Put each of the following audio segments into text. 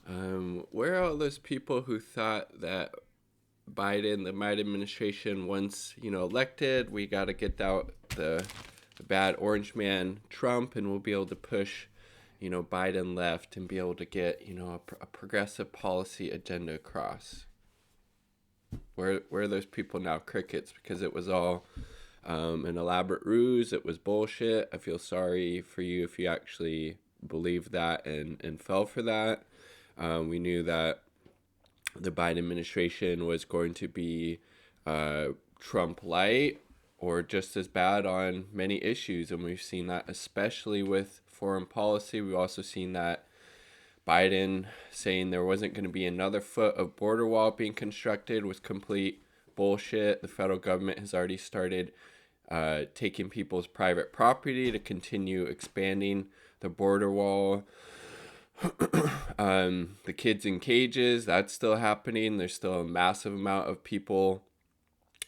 Where are all those people who thought that the Biden administration, once elected, we got to get out the bad orange man Trump, and we'll be able to push, Biden left and be able to get a progressive policy agenda across. Where are those people now? Crickets, because it was all an elaborate ruse. It was bullshit. I feel sorry for you if you actually believed that and fell for that. We knew that the Biden administration was going to be Trump light or just as bad on many issues. And we've seen that especially with foreign policy. We've also seen that Biden saying there wasn't going to be another foot of border wall being constructed was complete bullshit. The federal government has already started taking people's private property to continue expanding the border wall. The kids in cages, that's still happening. There's still a massive amount of people,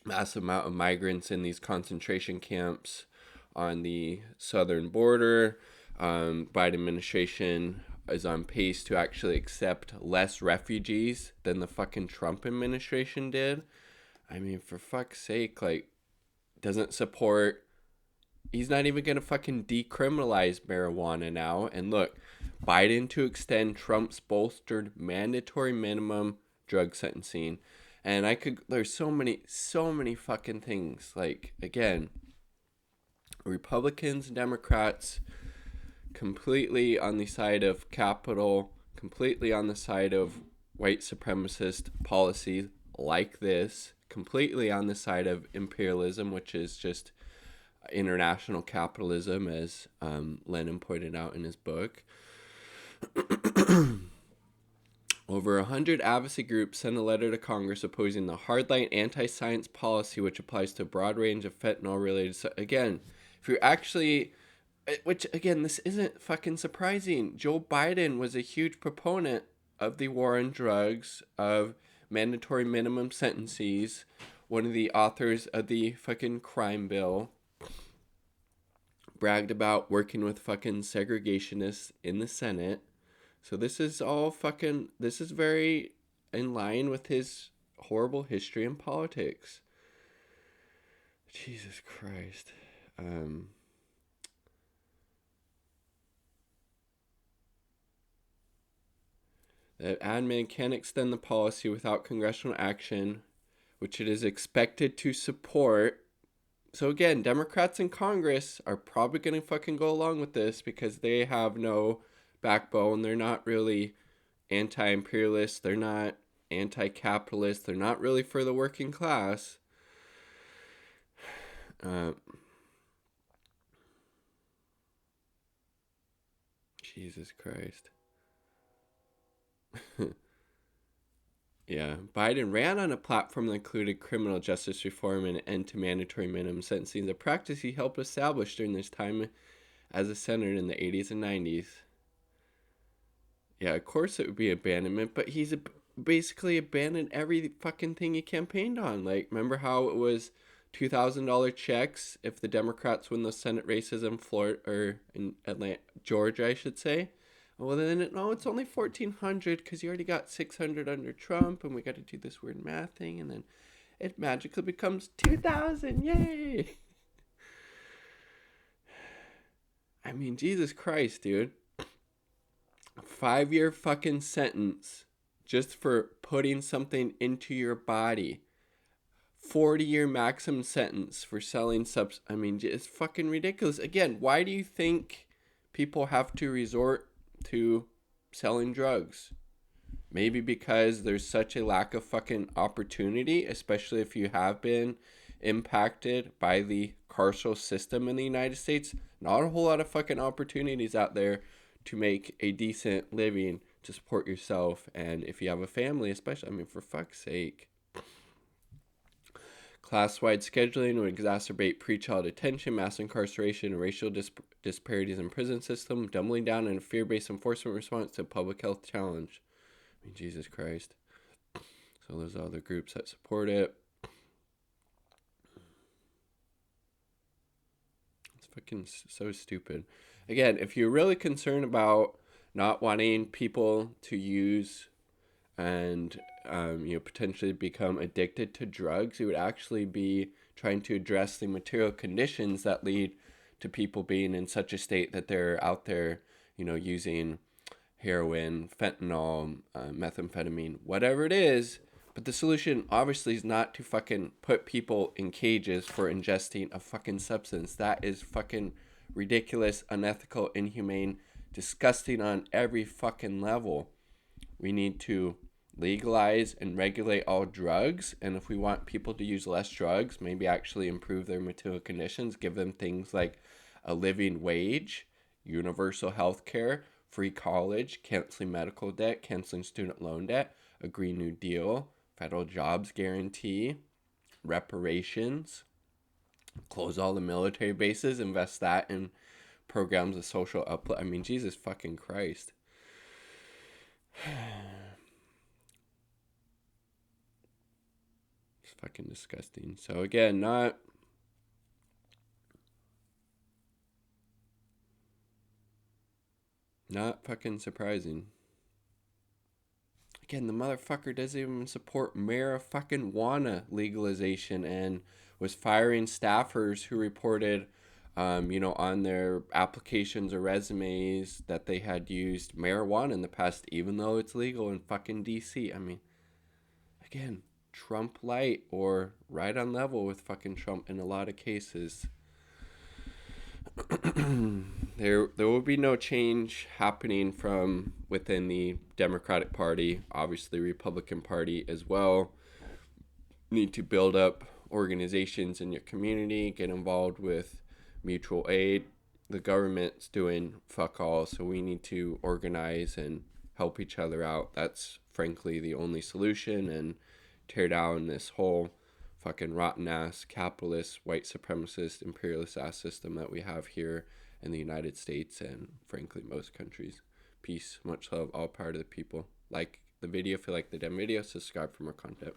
massive amount of migrants in these concentration camps on the southern border. Biden administration is on pace to actually accept less refugees than the fucking Trump administration did. I mean, for fuck's sake, like, doesn't support. He's not even gonna fucking decriminalize marijuana now. And look, Biden to extend Trump's bolstered mandatory minimum drug sentencing. And there's so many fucking things. Like, again, Republicans and Democrats completely on the side of capital, completely on the side of white supremacist policies like this, completely on the side of imperialism, which is just international capitalism, as Lenin pointed out in his book. Over 100 advocacy groups sent a letter to Congress opposing the hardline anti-science policy, which applies to a broad range of fentanyl-related. Again, if you're actually, which again, this isn't fucking surprising. Joe Biden was a huge proponent of the war on drugs, of mandatory minimum sentences. One of the authors of the fucking crime bill bragged about working with fucking segregationists in the Senate. So this is all fucking, this is very in line with his horrible history in politics. Jesus Christ. That admin can extend the policy without congressional action, which it is expected to support. So again, Democrats in Congress are probably going to fucking go along with this because they have no backbone. They're not really anti-imperialist. They're not anti-capitalist. They're not really for the working class. Jesus Christ. Yeah, Biden ran on a platform that included criminal justice reform and an end to mandatory minimum sentencing, the practice he helped establish during his time as a senator in the 80s and 90s. Yeah, of course it would be abandonment, but basically abandoned every fucking thing he campaigned on. Like, remember how it was $2,000 checks if the Democrats win the Senate races in Florida or in Atlanta, Georgia, I should say. Well, then no, it's only 1,400 because you already got 600 under Trump, and we got to do this weird math thing, and then it magically becomes 2,000. Yay! I mean, Jesus Christ, dude. 5-year fucking sentence just for putting something into your body. 40-year maximum sentence for selling subs. I mean, it's fucking ridiculous. Again, why do you think people have to resort to selling drugs? Maybe because there's such a lack of fucking opportunity, especially if you have been impacted by the carceral system in the United States. Not a whole lot of fucking opportunities out there to make a decent living to support yourself. And if you have a family, especially, I mean, for fuck's sake. Class-wide scheduling would exacerbate pre-trial detention, mass incarceration, and racial disparities in prison system, doubling down on a fear-based enforcement response to a public health challenge. I mean, Jesus Christ. So there's other groups that support it. It's fucking so stupid. Again, if you're really concerned about not wanting people to use and potentially become addicted to drugs. It would actually be trying to address the material conditions that lead to people being in such a state that they're out there, using heroin, fentanyl, methamphetamine, whatever it is. But the solution obviously is not to fucking put people in cages for ingesting a fucking substance. That is fucking ridiculous, unethical, inhumane, disgusting on every fucking level. We need to legalize and regulate all drugs. And if we want people to use less drugs, maybe actually improve their material conditions, give them things like a living wage, universal health care, free college, canceling medical debt, canceling student loan debt, a Green New Deal, federal jobs guarantee, reparations, close all the military bases, invest that in programs of social uplift. I mean, Jesus fucking Christ. It's fucking disgusting. So again, not fucking surprising. Again, the motherfucker doesn't even support marijuana legalization and was firing staffers who reported, on their applications or resumes that they had used marijuana in the past, even though it's legal in fucking DC. I mean, again, Trump light or right on level with fucking Trump in a lot of cases. There will be no change happening from within the Democratic Party, obviously Republican Party as well. Need to build up organizations in your community, get involved with mutual aid. The government's doing fuck all, so we need to organize and help each other out. That's frankly the only solution, and tear down this whole fucking rotten ass capitalist, white supremacist, imperialist ass system that we have here in the United States and frankly most countries. Peace, much love, all power to the people. Like the video if you like the damn video, subscribe for more content.